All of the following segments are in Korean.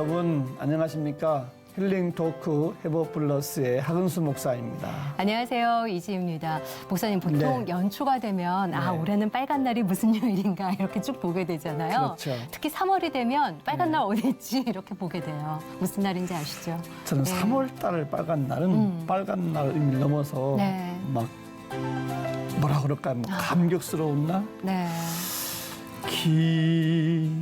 여러분 안녕하십니까? 힐링 토크 해버 플러스의 하근수 목사입니다. 안녕하세요. 이지입니다. 목사님 보통 네. 연초가 되면 아 네. 올해는 빨간 날이 무슨 요일인가 이렇게 쭉 보게 되잖아요. 그렇죠. 특히 3월이 되면 빨간 날 어디 있지 이렇게 보게 돼요. 무슨 날인지 아시죠? 저는 네. 3월 달을 빨간 날은 빨간 날 의미를 넘어서 네. 막 뭐라 그럴까요? 뭐 감격스러운 날? 네. 기민년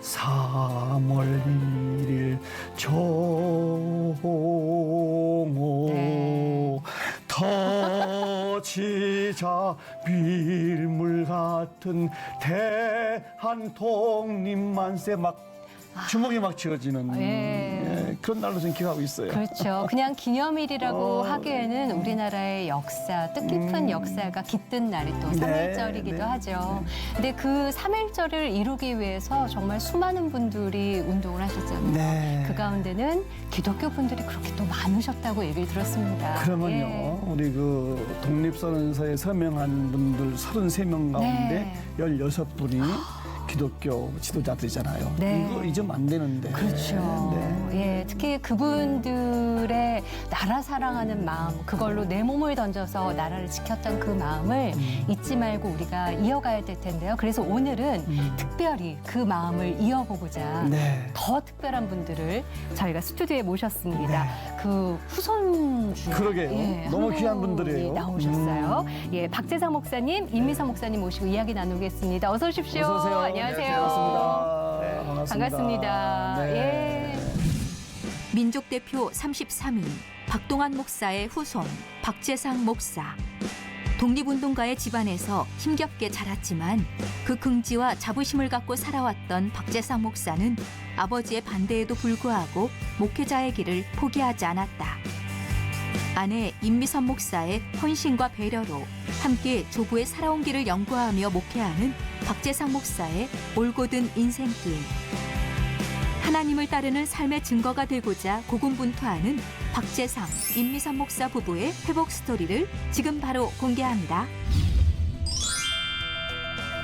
3월 1일 정오 네. 터치자 밀물 같은 대한독립만세 막 주먹이 막 쥐어지는 예. 그런 날로 저는 기억하고 있어요. 그렇죠. 그냥 기념일이라고 하기에는 우리나라의 역사, 뜻깊은 역사가 깃든 날이 또 3.1절이기도 네. 하죠. 근데 그 3.1절을 이루기 위해서 정말 수많은 분들이 운동을 하셨잖아요. 네. 그 가운데는 기독교 분들이 그렇게 또 많으셨다고 얘기를 들었습니다. 그러면요, 예. 우리 그 독립선언서에 서명한 분들 33명 가운데 네. 16분이 기독교 지도자들이잖아요. 네. 이거 잊으면 안 되는데. 그렇죠. 네. 예, 특히 그분들의 나라 사랑하는 마음, 그걸로 내 몸을 던져서 나라를 지켰던 그 마음을 잊지 말고 우리가 이어가야 될 텐데요. 그래서 오늘은 특별히 그 마음을 이어보고자 네. 더 특별한 분들을 저희가 스튜디오에 모셨습니다. 그 후손주. 그러게요. 너무 한 귀한 분이 분들이에요. 나오셨어요. 예, 박재상 목사님, 임미선 목사님 모시고 이야기 나누겠습니다. 어서 오십시오. 어서 오세요. 안녕하세요. 반갑습니다. 네. 반갑습니다. 네. 예. 민족대표 33인 박동환 목사의 후손 박재상 목사. 독립운동가의 집안에서 힘겹게 자랐지만 그 긍지와 자부심을 갖고 살아왔던 박재상 목사는 아버지의 반대에도 불구하고 목회자의 길을 포기하지 않았다. 아내 임미선 목사의 헌신과 배려로 함께 조부의 살아온 길을 연구하며 목회하는 박재상 목사의 올곧은 인생길. 하나님을 따르는 삶의 증거가 되고자 고군분투하는 박재상, 임미선 목사 부부의 회복 스토리를 지금 바로 공개합니다.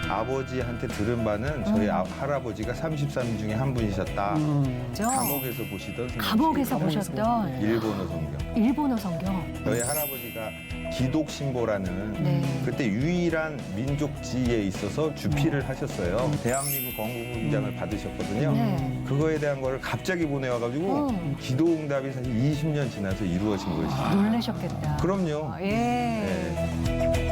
아버지한테 들은 바는 저희 할아버지가 33인 중에 한 분이셨다. 그죠? 감옥에서 보시던 성경. 감옥에서 보셨던 네. 일본어 성경. 일본어 성경. 저희 할아버지가 기독신보라는 네. 그때 유일한 민족지에 있어서 주필을 하셨어요. 대한민국 건국훈장을 받으셨거든요. 네. 그거에 대한 거를 갑자기 보내와가지고 기도응답이 사실 20년 지나서 이루어진 것이죠. 놀라셨겠다. 그럼요. 예. 네.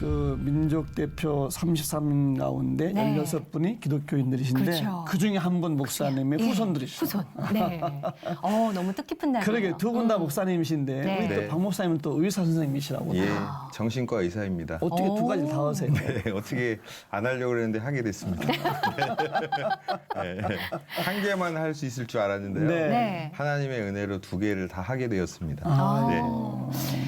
그 민족 대표 33명 가운데 네. 16분이 기독교인들이신데 그렇죠. 그 중에 한 분 목사님의 예, 후손들이시죠. 후손. 네. 너무 뜻깊은 날이에요. 그러게 두 분 다 목사님이신데 네. 우리 또 네. 박 목사님은 또 의사 선생님이시라고. 예, 정신과 의사입니다. 어떻게 두 가지를 다 하세요? 네, 어떻게 안 하려고 그랬는데 하게 됐습니다. 네. 한 개만 할 수 있을 줄 알았는데요. 네. 네. 하나님의 은혜로 두 개를 다 하게 되었습니다. 아. 네.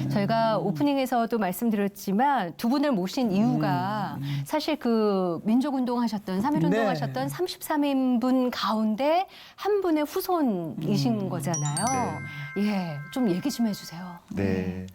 저희가 오프닝에서도 말씀드렸지만 두 분을 모신 이유가 사실 그 민족운동 하셨던, 3.1운동 네. 하셨던 33인분 가운데 한 분의 후손이신 거잖아요. 예, 좀 얘기 좀 해주세요. 네.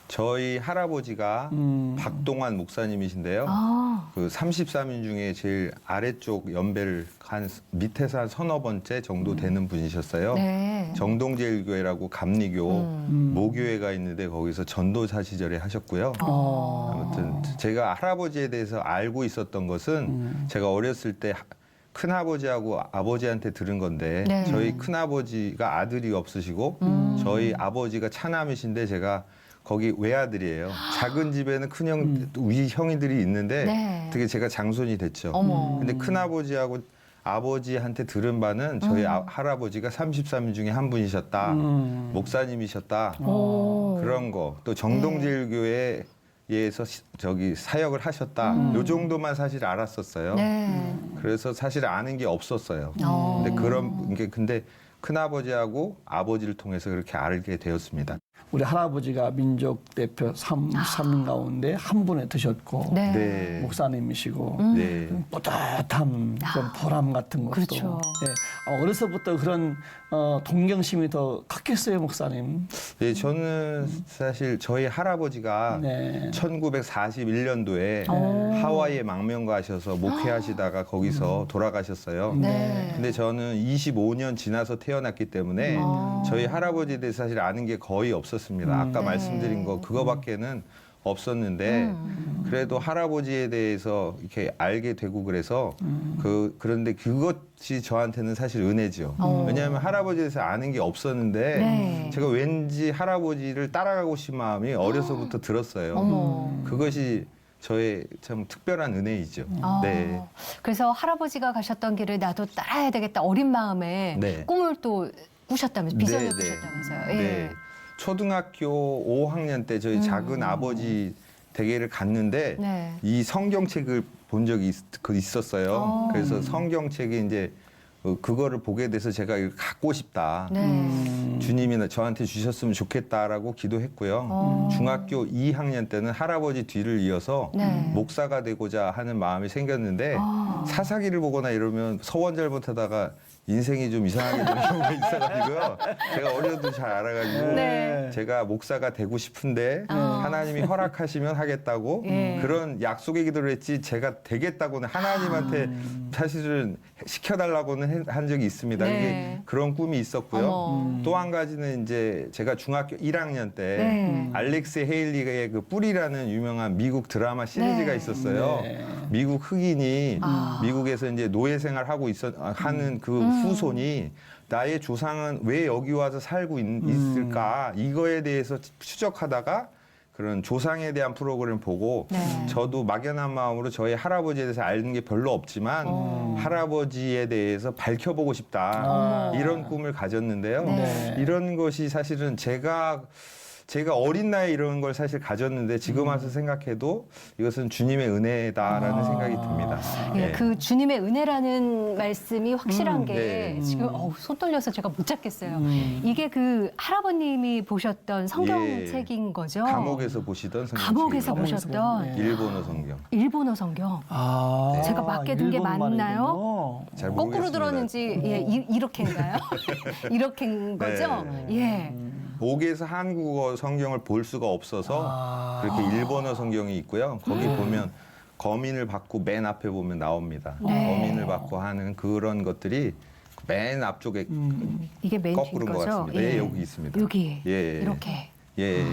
저희 할아버지가 박동환 목사님이신데요. 아, 그 33인 중에 제일 아래쪽 연배를 한 밑에서 한 서너 번째 정도 되는 분이셨어요. 네. 정동제일교회라고 감리교 모교회가 있는데 거기서 전도사 시절에 하셨고요. 아무튼 제가 할아버지에 대해서 알고 있었던 것은 제가 어렸을 때 큰아버지하고 아버지한테 들은 건데 네. 저희 큰아버지가 아들이 없으시고 저희 아버지가 차남이신데 제가 거기 외아들이에요. 작은 집에는 큰형, 위 형이들이 있는데 네. 되게 제가 장손이 됐죠. 어머. 근데 큰아버지하고 아버지한테 들은 바는 저희 할아버지가 33인 중에 한 분이셨다. 목사님이셨다. 오. 그런 거. 또 정동제일교회에서 저기 사역을 하셨다. 요 정도만 사실 알았었어요. 네. 그래서 사실 아는 게 없었어요. 어. 근데 근데 큰아버지하고 아버지를 통해서 그렇게 알게 되었습니다. 우리 할아버지가 민족 대표 3인 가운데 한 분에 드셨고 네. 네. 목사님이시고 네. 뿌듯함, 그런 보람 같은 것도. 그렇죠. 예. 어려서부터 그런 동경심이 더 컸겠어요, 목사님. 네, 저는 사실 저희 할아버지가 네. 1941년도에 오. 하와이에 망명가셔서 목회하시다가 거기서 돌아가셨어요. 네. 근데 저는 25년 지나서 태어났기 때문에 저희 할아버지에 대해서 사실 아는 게 거의 없었습니다. 아까 네. 말씀드린 거 그거밖에는 없었는데 그래도 할아버지에 대해서 이렇게 알게 되고 그래서 그런데 그것이 저한테는 사실 은혜죠. 왜냐하면 할아버지에 대해서 아는 게 없었는데 네. 제가 왠지 할아버지를 따라가고 싶은 마음이 어려서부터 들었어요. 어머. 그것이 저의 참 특별한 은혜이죠. 네. 그래서 할아버지가 가셨던 길을 나도 따라야 되겠다 어린 마음에 네. 꿈을 또 꾸셨다면서 비전을 네, 네. 꾸셨다면서요. 예. 네. 초등학교 5학년 때 저희 작은 아버지 댁에를 갔는데 네. 이 성경책을 본 적이 있었어요. 그래서 성경책이 이제 그거를 보게 돼서 제가 이걸 갖고 싶다. 네. 주님이 저한테 주셨으면 좋겠다라고 기도했고요. 중학교 2학년 때는 할아버지 뒤를 이어서 네. 목사가 되고자 하는 마음이 생겼는데 사사기를 보거나 이러면 서원 잘못하다가 인생이 좀 이상하게 되는 경우가 있어가지고요. 제가 어려도 잘 알아가지고 네. 제가 목사가 되고 싶은데 하나님이 허락하시면 하겠다고 예. 그런 약속의 기도를 했지 제가 되겠다고는 하나님한테 사실은 시켜달라고는 한 적이 있습니다. 네. 이게 그런 꿈이 있었고요. 어머. 또 한 가지는 이제 제가 중학교 1학년 때 네. 알렉스 헤일리의 그 뿔이라는 유명한 미국 드라마 시리즈가 네. 있었어요. 네. 미국 흑인이 아. 미국에서 이제 노예 생활하고 하는 그 후손이 나의 조상은 왜 여기 와서 살고 있을까 이거에 대해서 추적하다가 그런 조상에 대한 프로그램을 보고 네. 저도 막연한 마음으로 저희 할아버지에 대해서 아는 게 별로 없지만 할아버지에 대해서 밝혀보고 싶다 이런 꿈을 가졌는데요. 네. 이런 것이 사실은 제가 어린 나이에 이런 걸 사실 가졌는데 지금 와서 생각해도 이것은 주님의 은혜다라는 생각이 듭니다. 예, 네. 그 주님의 은혜라는 말씀이 확실한 게 네. 지금 손 떨려서 제가 못 잡겠어요. 이게 그 할아버님이 보셨던 성경책인 거죠? 감옥에서 보시던 성경. 감옥에서 감옥에서 보셨던 네. 일본어 성경. 일본어 성경. 아, 제가 맞게 든 게 일본 맞나요? 말이군요. 잘 거꾸로 모르겠습니다. 들었는지 예, 이렇게인가요? 이렇게인 거죠? 예. 목에서 한국어 성경을 볼 수가 없어서 그렇게 일본어 성경이 있고요. 거기 보면 거민을 받고 맨 앞에 보면 나옵니다. 네. 거민을 받고 하는 그런 것들이 맨 앞쪽에 이게 맨 거꾸로인 뒤인 것 거죠? 같습니다. 예, 여기 있습니다. 여기 예. 이렇게. 예.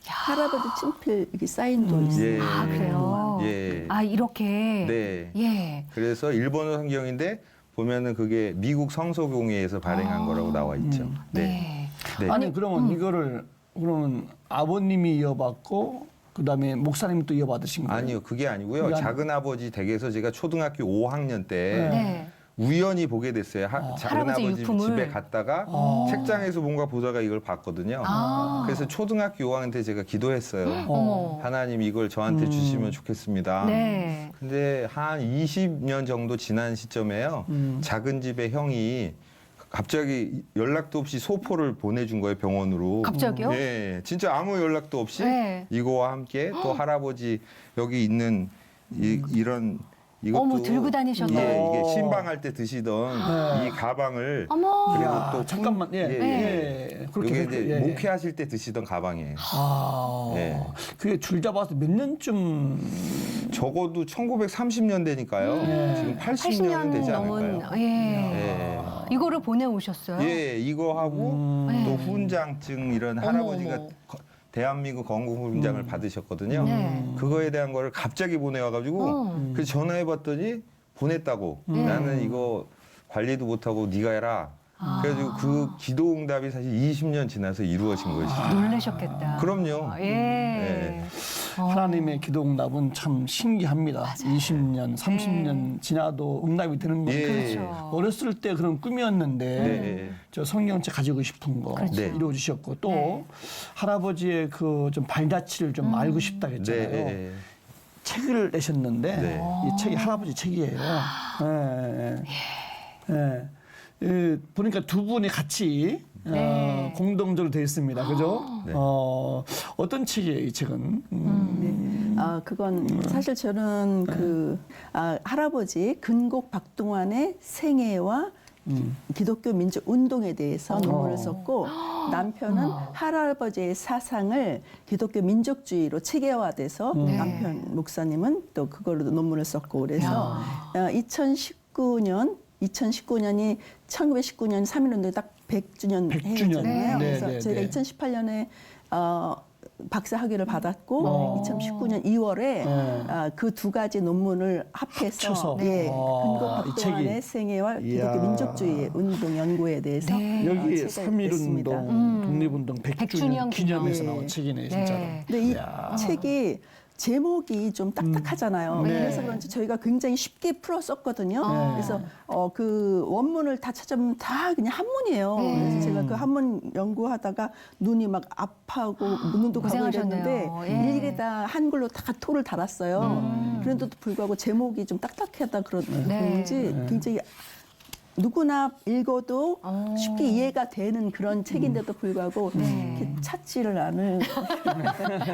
할아버지 친필 이렇게 사인도 있어요. 예. 아 그래요? 예. 아 이렇게. 네. 예. 그래서 일본어 성경인데 보면은 그게 미국 성서공회에서 발행한 거라고 나와 있죠. 네. 네. 아니 그러면 이거를 그러면 아버님이 이어받고 그다음에 목사님이 또 이어받으신 거예요? 아니요, 그게 아니고요. 그게 아니- 작은 아버지 댁에서 제가 초등학교 5학년 때 네. 우연히 보게 됐어요. 작은 할아버지 아버지 유품을. 집에 갔다가 책장에서 뭔가 보다가 이걸 봤거든요. 아. 그래서 초등학교 5학년 때 제가 기도했어요. 어머. 하나님 이걸 저한테 주시면 좋겠습니다. 네. 근데 한 20년 정도 지난 시점에요. 작은 집에 형이 갑자기 연락도 없이 소포를 보내준 거예요, 병원으로. 갑자기요? 예, 진짜 아무 연락도 없이 네. 이거와 함께 또 할아버지 여기 있는 이런 이것도 어머, 들고 다니셨던. 예, 이게 신방할 때 드시던 이 가방을 어머. 그리고 야, 또 잠깐만, 예, 예, 예. 이게 이제 예, 예. 목회하실 때 드시던 가방이에요. 아, 예. 그게 줄 잡아서 몇 년쯤 적어도 1930년대니까요. 지금 80년은 되지 80년 않을까요? 넘은 예. 예. 이거를 보내오셨어요? 예, 이거 하고 네. 또 훈장증 이런 할아버지가 어머. 대한민국 건국 훈장을 받으셨거든요. 네. 그거에 대한 거를 갑자기 보내와가지고 그래서 전화해봤더니 보냈다고. 나는 이거 관리도 못하고 네가 해라. 그래가지고 그 기도 응답이 사실 20년 지나서 이루어진 것이죠. 놀라셨겠다. 그럼요. 예. 네. 하나님의 기도 응답은 참 신기합니다. 20년, 30년 지나도 응답이 되는 건 예. 그렇죠. 어렸을 때 그런 꿈이었는데 네. 저 성경책 가지고 싶은 거 그렇죠. 네. 이루어지셨고 또 네. 할아버지의 그 좀 발자취를 좀 알고 싶다 했잖아요. 네. 책을 내셨는데 네. 이 책이 할아버지 책이에요. 예. 예. 예. 보니까 두 분이 같이 네. 공동적으로 되어 있습니다. 그죠? 네. 어떤 책이에요, 이 책은? 그건 사실 저는 할아버지 근곡 박동환의 생애와 기독교 민족 운동에 대해서 논문을 썼고 남편은 할아버지의 사상을 기독교 민족주의로 체계화돼서 남편 목사님은 또 그걸로 논문을 썼고 그래서 2019년이 1919년 3.1운동이 딱 100주년 100주년. 해잖아요. 네, 그래서 네, 저희가 네. 2018년에 박사 학위를 받았고 2019년 2월에 그 두 가지 논문을 합쳐서. 합해서 근곡 이 책이. 박동환의 생애와 이야. 기독교 민족주의의 운동 연구에 대해서 여기 책을 3.1운동, 냈습니다. 독립운동 100주년 기념해서 나온 책이네, 진짜로. 네. 근데 이 이야. 책이 제목이 좀 딱딱하잖아요. 네. 그래서 그런지 저희가 굉장히 쉽게 풀어 썼거든요. 네. 그래서 그 원문을 다 찾아보면 다 그냥 한문이에요. 그래서 제가 그 한문 연구하다가 눈이 막 아파하고 눈도 가고 고생하셨네요. 이랬는데 예. 일일이 다 한글로 다 토를 달았어요. 그런데도 불구하고 제목이 좀 딱딱하다 그런지 굉장히 누구나 읽어도 쉽게 이해가 되는 그런 책인데도 불구하고 이렇게 찾지를 않을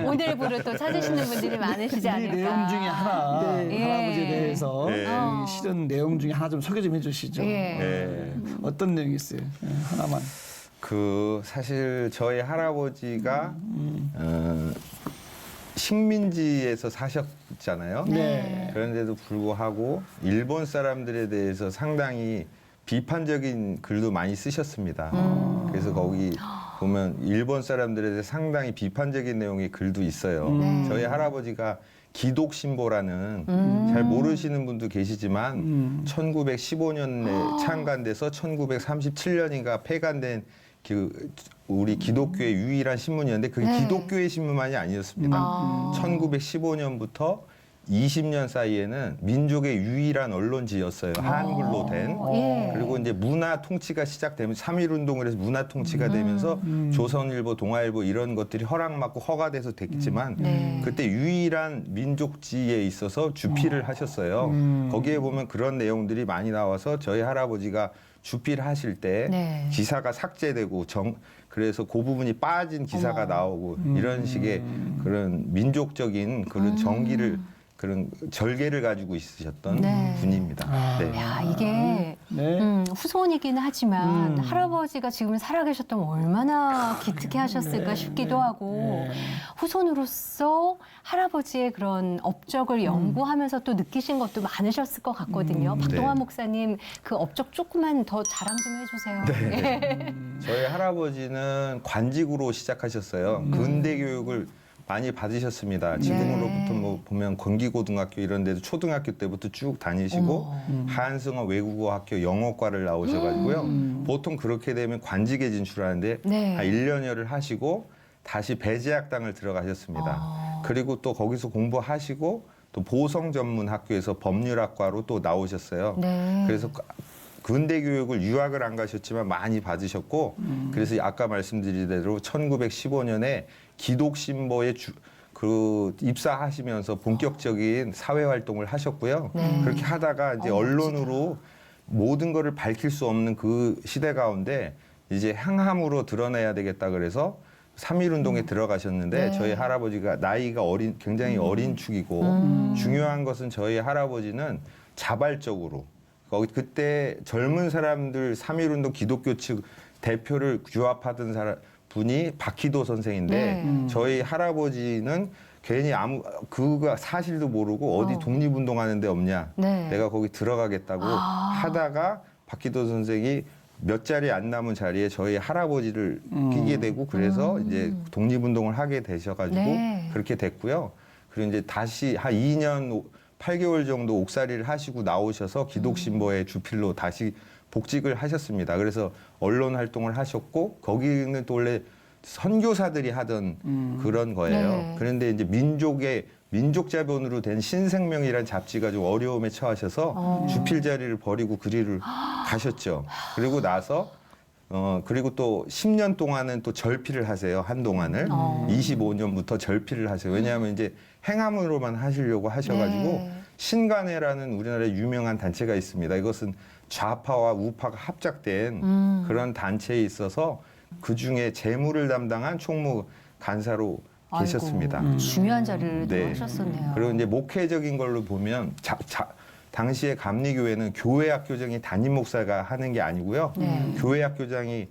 오늘부로 또 찾으시는 분들이 많으시지 이 않을까. 내용 중에 하나, 네. 할아버지에 예. 대해서 네. 이 실은 내용 중에 하나 좀 소개 좀 해주시죠. 예. 네. 어떤 내용이 있어요? 하나만. 사실 저희 할아버지가 식민지에서 사셨잖아요. 네. 그런데도 불구하고 일본 사람들에 대해서 상당히 비판적인 글도 많이 쓰셨습니다. 그래서 거기 보면 일본 사람들에 대해 상당히 비판적인 내용의 글도 있어요. 저희 할아버지가 기독신보라는 잘 모르시는 분도 계시지만 1915년에 창간돼서 1937년인가 폐간된 우리 기독교의 유일한 신문이었는데 그게 기독교의 신문만이 아니었습니다. 1915년부터 20년 사이에는 민족의 유일한 언론지였어요. 한글로 된. 예. 그리고 이제 문화 통치가 시작되면서 3.1운동을 해서 문화 통치가 되면서 조선일보, 동아일보 이런 것들이 허락받고 허가돼서 됐지만 네. 그때 유일한 민족지에 있어서 주필을 하셨어요. 거기에 보면 그런 내용들이 많이 나와서 저희 할아버지가 주필 하실 때 네. 기사가 삭제되고 그래서 그 부분이 빠진 기사가 나오고 이런 식의 그런 민족적인 그런 정기를 그런 절개를 가지고 있으셨던 네. 분입니다. 네. 야, 이게 네. 후손이긴 하지만 할아버지가 지금 살아계셨다면 얼마나 기특해 하셨을까 싶기도 하고 네. 후손으로서 할아버지의 그런 업적을 연구하면서 또 느끼신 것도 많으셨을 것 같거든요. 박동환 네. 목사님 그 업적 조금만 더 자랑 좀 해주세요. 예. 저희 할아버지는 관직으로 시작하셨어요. 근대 교육을 많이 받으셨습니다. 지금으로부터 뭐 보면 건기고등학교 이런 데도 초등학교 때부터 쭉 다니시고 한승어 외국어 학교 영어과를 나오셔가지고요. 보통 그렇게 되면 관직에 진출하는데 네. 한 1년여를 하시고 다시 배제학당을 들어가셨습니다. 그리고 또 거기서 공부하시고 또 보성 전문 학교에서 법률학과로 또 나오셨어요. 네. 그래서 근대 교육을 유학을 안 가셨지만 많이 받으셨고 그래서 아까 말씀드린 대로 1915년에 기독신보에 입사하시면서 본격적인 사회 활동을 하셨고요. 그렇게 하다가 이제 언론으로 모든 거를 밝힐 수 없는 그 시대 가운데 이제 항함으로 드러내야 되겠다 그래서 3.1운동에 들어가셨는데 저희 할아버지가 나이가 굉장히 어린 축이고 중요한 것은 저희 할아버지는 자발적으로 그때 젊은 사람들 3.1운동 기독교 측 대표를 규합하던 분이 박희도 선생인데 저희 할아버지는 괜히 그가 사실도 모르고 어디 독립운동하는 데 없냐. 네. 내가 거기 들어가겠다고 하다가 박희도 선생이 몇 자리 안 남은 자리에 저희 할아버지를 끼게 되고 그래서 이제 독립운동을 하게 되셔가지고 네. 그렇게 됐고요. 그리고 이제 다시 한 2년 8개월 정도 옥살이를 하시고 나오셔서 기독신보의 주필로 다시 복직을 하셨습니다. 그래서 언론 활동을 하셨고 거기는 또 원래 선교사들이 하던 그런 거예요. 네. 그런데 이제 민족 자본으로 된 신생명이라는 잡지가 좀 어려움에 처하셔서 주필 자리를 버리고 그리를 가셨죠. 그리고 나서 그리고 또 10년 동안은 또 절필을 하세요. 한동안을 25년부터 절필을 하세요. 왜냐하면 이제 행함으로만 하시려고 하셔가지고 네. 신간회라는 우리나라에 유명한 단체가 있습니다. 이것은 좌파와 우파가 합작된 그런 단체에 있어서 그 중에 재무를 담당한 총무 간사로 계셨습니다. 중요한 자리를 네. 하셨었네요. 그리고 이제 목회적인 걸로 보면 당시에 감리교회는 교회학교장이 담임 목사가 하는 게 아니고요. 네. 교회학교장이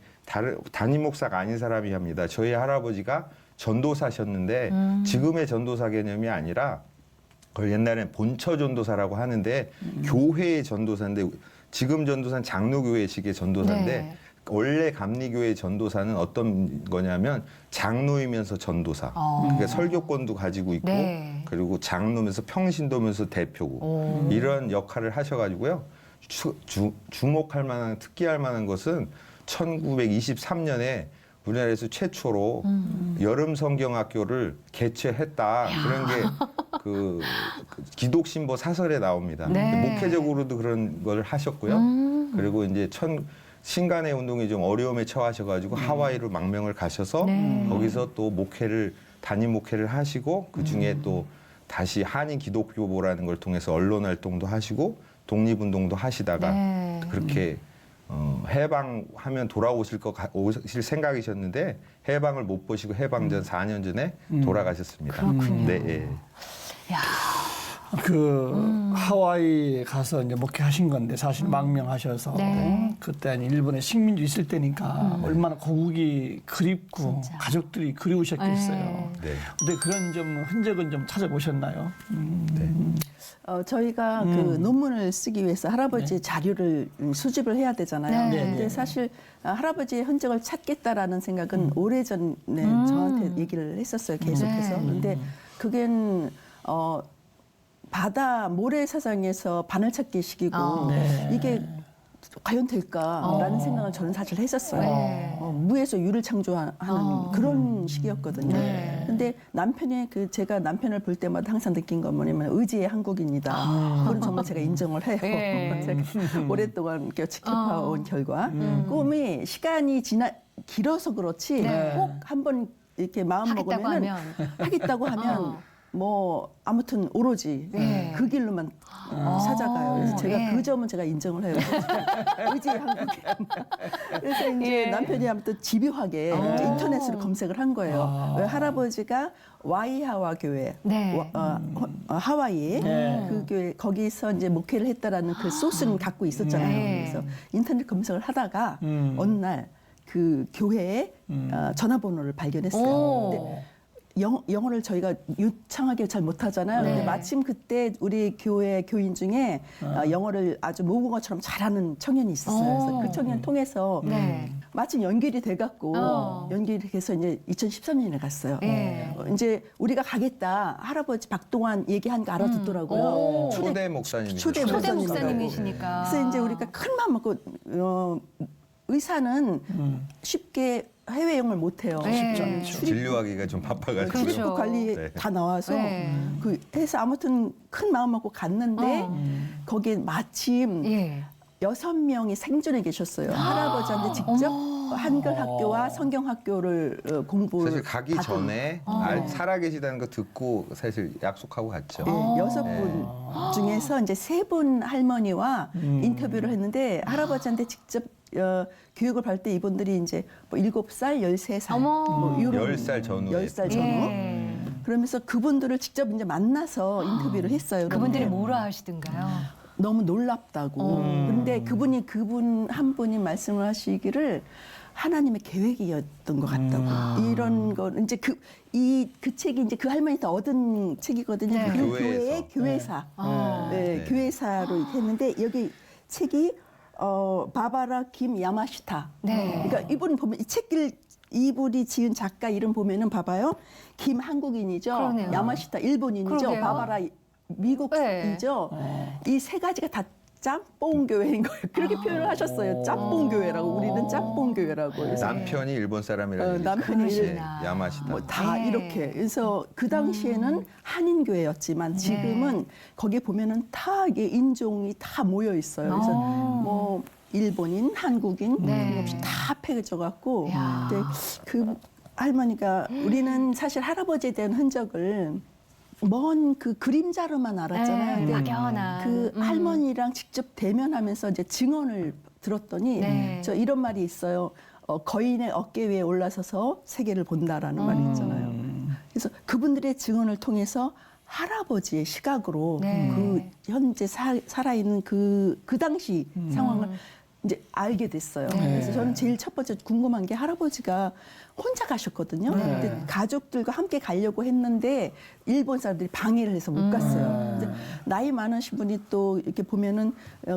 담임 목사가 아닌 사람이 합니다. 저희 할아버지가 전도사셨는데 지금의 전도사 개념이 아니라 그걸 옛날엔 본처 전도사라고 하는데 교회의 전도사인데 지금 전도사는 장로교회식의 전도사인데 네. 원래 감리교회 전도사는 어떤 거냐면 장로이면서 전도사. 그러니까 설교권도 가지고 있고 네. 그리고 장로면서 평신도면서 대표고 이런 역할을 하셔가지고요. 주목할 만한 특기할 만한 것은 1923년에 우리나라에서 최초로 여름 성경학교를 개최했다. 그런 게 그 기독신보 사설에 나옵니다. 네. 목회적으로도 그런 걸 하셨고요. 그리고 이제 신간의 운동이 좀 어려움에 처하셔가지고 하와이로 망명을 가셔서 네. 거기서 또 담임 목회를 하시고 그 중에 또 다시 한인 기독교보라는 걸 통해서 언론 활동도 하시고 독립운동도 하시다가 네. 그렇게 해방하면 돌아오실 생각이셨는데 해방을 못 보시고 해방 전 4년 전에 돌아가셨습니다. 그렇군요. 네, 예. 야. 하와이 가서 이제 목회하신 건데 사실 망명하셔서 네. 그때 일본에 식민지 있을 때니까 얼마나 고국이 그립고 진짜. 가족들이 그리우셨겠어요. 네. 근데 그런 좀 흔적은 좀 찾아보셨나요? 저희가 그 논문을 쓰기 위해서 할아버지의 자료를 수집을 해야 되잖아요. 네. 근데 사실 할아버지의 흔적을 찾겠다라는 생각은 오래전에 저한테 얘기를 했었어요. 계속해서. 네. 근데 그게 바다 모래사장에서 바늘찾기 식이고 네. 이게 과연 될까라는 생각을 저는 사실 했었어요. 네. 무에서 유를 창조하는 그런 시기였거든요. 네. 근데 남편의 제가 남편을 볼 때마다 항상 느낀 건 뭐냐면 의지의 한국인이다. 그건 정말 제가 인정을 해요. 네. 제가 오랫동안 지켜봐온 결과 꿈이 시간이 길어서 그렇지 네. 꼭 한번 이렇게 마음 하겠다고 먹으면 하면. 하겠다고 하면 뭐 아무튼 오로지 네. 그 길로만 찾아가요. 그래서 제가 네. 그 점은 제가 인정을 해요. 의지의 한국인. 그래서 이제 예. 남편이 아무튼 집요하게 이제 인터넷으로 검색을 한 거예요. 왜 할아버지가 와이하와 교회, 네. 하와이 네. 그 교회 거기서 이제 목회를 했다라는 그 소스는 갖고 있었잖아요. 네. 그래서 인터넷 검색을 하다가 어느 날 그 교회에 전화번호를 발견했어요. 오. 근데 영어를 저희가 유창하게 잘 못하잖아요. 네. 근데 마침 그때 우리 교회 교인 중에 영어를 아주 모국어처럼 잘하는 청년이 있었어요. 그래서 그 청년 통해서 네. 마침 연결이 돼갖고 연결이 돼서 이제 2013년에 갔어요. 네. 이제 우리가 가겠다. 할아버지 박동환 얘기한 거 알아듣더라고요. 오. 초대 목사님이죠. 초대 초대 목사님이라고. 목사님이시니까. 그래서 이제 우리가 큰 마음 먹고 의사는 쉽게 해외여행을 못해요. 네. 진료하기가 좀 바빠가지고. 그렇죠. 출입국 관리 네. 다 나와서 네. 그 해서 아무튼 큰 마음 먹고 갔는데 거기에 마침 예. 6명이 생존해 계셨어요. 할아버지한테 직접 한글 학교와 성경 학교를 공부를 사실 가기 전에 살아계시다는 거 듣고 사실 약속하고 갔죠. 네, 6분 중에서 이제 3분 할머니와 인터뷰를 했는데 할아버지한테 직접 교육을 받을 때 이분들이 이제 뭐 7살, 13살, 어머. 뭐 이런 10살 전후에. 10살 전후. 예. 그러면서 그분들을 직접 이제 만나서 인터뷰를 했어요. 그분들이 그런데 뭐라 하시던가요? 너무 놀랍다고. 그런데 그분 한 분이 말씀을 하시기를 하나님의 계획이었던 것 같다고. 이런 거 이제 그 책이 이제 그 할머니한테 얻은 책이거든요. 네. 그 교회에서. 교회의 교회사. 네, 네. 교회사로 이렇게 했는데 여기 책이 바바라 김 야마시타. 네. 그러니까 이분 보면 이분이 지은 작가 이름 보면은 봐봐요. 김 한국인이죠. 그러네요. 야마시타 일본인이죠. 그러게요. 바바라 미국이죠. 이 세 가지가 다 짬뽕 교회인 거예요. 그렇게 표현을 하셨어요. 짬뽕 교회라고. 우리는 짬뽕 교회라고. 그래서 남편이 일본 사람이라는 남편이 그러시구나. 야마시다. 뭐 다 네. 이렇게. 그래서 그 당시에는 한인 교회였지만 지금은 거기에 보면은 다 이게 인종이 다 모여 있어요. 그래서 뭐 일본인, 한국인 네. 없이 다 합해져 갖고. 야. 근데 그 할머니가 우리는 사실 할아버지에 대한 흔적을 먼 그 그림자로만 알았잖아요. 네, 근데 막연한. 그 할머니랑 직접 대면하면서 이제 증언을 들었더니 네. 저 이런 말이 있어요. 거인의 어깨 위에 올라서서 세계를 본다라는 말이 있잖아요. 그래서 그분들의 증언을 통해서 할아버지의 시각으로 네. 그 현재 살아있는 그 당시 상황을 이제 알게 됐어요. 네. 그래서 저는 제일 첫 번째 궁금한 게 할아버지가 혼자 가셨거든요. 근데 가족들과 함께 가려고 했는데 일본 사람들이 방해를 해서 못 갔어요. 근데 나이 많으신 분이 또 이렇게 보면은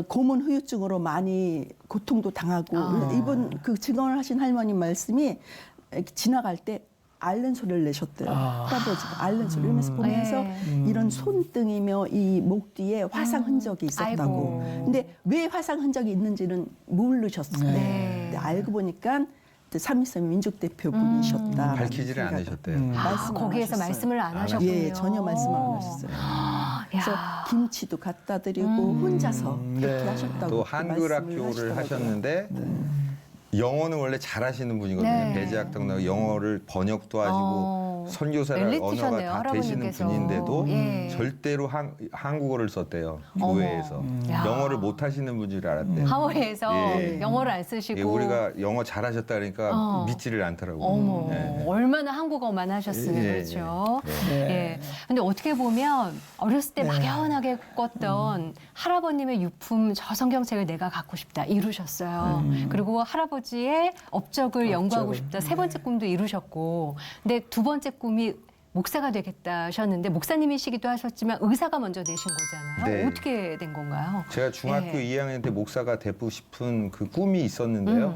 고문 후유증으로 많이 고통도 당하고 이번 그 증언을 하신 할머니 말씀이 이렇게 지나갈 때 앓는 소리를 내셨대요. 할아버지가 앓는 소리 이러면서 보면서 이런 손등이며 이 목 뒤에 화상 흔적이 있었다고. 아이고. 근데 왜 화상 흔적이 있는지는 모르셨어요. 네. 근데 알고 보니까 3.13 민족대표 분이셨다. 밝히지를 않으셨대요. 말씀을 거기에서 안 하셨어요. 말씀을 안 하셨군요. 예, 전혀 말씀을 안 하셨어요. 그래서 야. 김치도 갖다 드리고 혼자서 그렇게 하셨다고. 또 그렇게 한글 말씀을 학교를 하시더라고요. 하셨는데 영어는 원래 잘하시는 분이거든요. 네. 배제학당 나고 영어를 번역도 하시고 선교사를 언어가 엘리트셨네요, 다 되시는 할아버님께서. 분인데도 예. 절대로 한국어를 썼대요. 교회에서. 야. 영어를 못 하시는 분인 줄 알았대요. 하와이에서 예. 영어를 안 쓰시고 예, 우리가 영어 잘하셨다 그러니까 믿지를 않더라고요. 어머, 예. 얼마나 한국어만 하셨으면 예, 그렇죠. 예. 예. 근데 어떻게 보면 어렸을 때 막연하게 꿨던 할아버님의 유품 저 성경책을 내가 갖고 싶다 이루셨어요. 그리고 할아버지의 업적을 연구하고 싶다 세 번째 꿈도 이루셨고, 근데 두 번째 꿈이 목사가 되겠다 하셨는데 목사님이시기도 하셨지만 의사가 먼저 되신 거잖아요. 네. 어떻게 된 건가요? 제가 중학교 예. 2학년 때 목사가 되고 싶은 그 꿈이 있었는데요.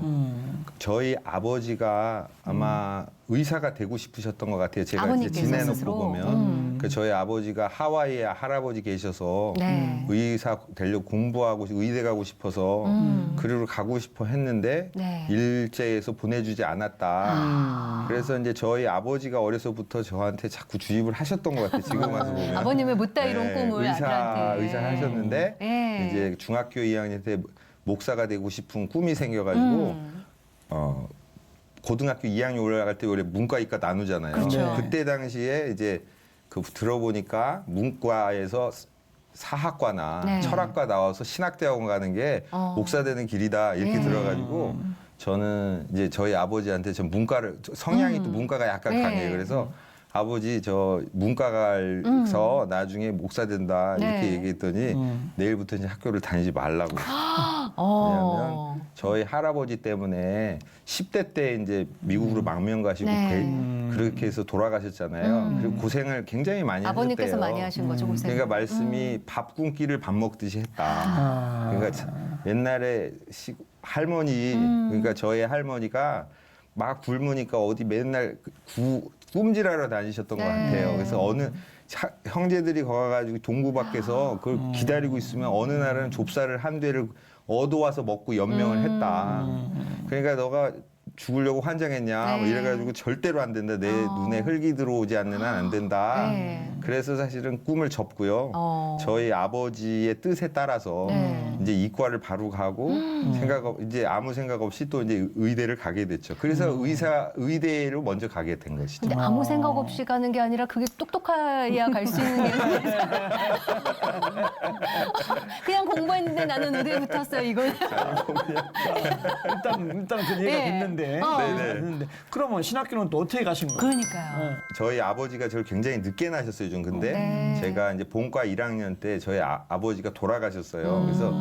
저희 아버지가 아마 의사가 되고 싶으셨던 것 같아요. 제가 이제 아버님께서 지내놓고 스스로? 보면. 그 저희 아버지가 하와이에 할아버지 계셔서 네. 의사 되려고 공부하고 의대 가고 싶어서 그리로 가고 싶어 했는데 네. 일제에서 보내주지 않았다. 그래서 이제 저희 아버지가 어려서부터 저한테 자꾸 주입을 하셨던 것 같아요. 지금 와서 보면. 아버님의 못다 이룬 네, 꿈을 아들한테. 의사 하셨는데 예. 이제 중학교 2학년 때 목사가 되고 싶은 꿈이 생겨가지고 고등학교 2학년 올라갈 때 원래 문과 이과 나누잖아요. 그렇죠. 그때 당시에 이제 그 들어보니까 문과에서 사학과나 네. 철학과 나와서 신학대학원 가는 게 목사 되는 길이다 이렇게 들어가지고 저는 이제 저희 아버지한테 전 문과를 성향이 또 문과가 약간 네. 강해요. 그래서 아버지 저 문과 가서 나중에 목사 된다 이렇게 네. 얘기했더니 내일부터 이제 학교를 다니지 말라고. 어. 왜냐하면 저희 할아버지 때문에 10대 때 이제 미국으로 망명 가시고 네. 그렇게 해서 돌아가셨잖아요. 그리고 고생을 굉장히 많이 아버님께서 하셨대요. 많이 하신 거죠, 고생. 그러니까 말씀이 밥 굶기를 밥 먹듯이 했다. 그러니까 옛날에 할머니, 그러니까 저희 할머니가 막 굶으니까 어디 맨날 뿜질하러 다니셨던 것 같아요. 그래서 어느 형제들이 거가가지고 동구 밖에서 그걸 기다리고 있으면 어느 날은 좁쌀을 한 대를 얻어와서 먹고 연명을 했다. 그러니까 너가 죽으려고 환장했냐 뭐 네. 이래가지고 절대로 안 된다. 내 눈에 흙이 들어오지 않는 한 안 된다. 네. 그래서 사실은 꿈을 접고요. 저희 아버지의 뜻에 따라서 네. 이제 이과를 바로 가고 이제 아무 생각 없이 또 이제 의대를 가게 됐죠. 그래서 의대로 먼저 가게 된 것이죠. 근데 아무 생각 없이 가는 게 아니라 그게 똑똑해야 갈 수 있는 게 아니라 그냥 공부했는데 나는 의대에 붙었어요. 이거는. 일단 그 얘기가 네. 됐는데. 네네. 됐는데. 그러면 신학교는 또 어떻게 가신 거예요? 그러니까요. 저희 아버지가 저를 굉장히 늦게 낳으셨어요, 좀. 근데 네. 제가 이제 본과 1학년 때 저희 아버지가 돌아가셨어요. 그래서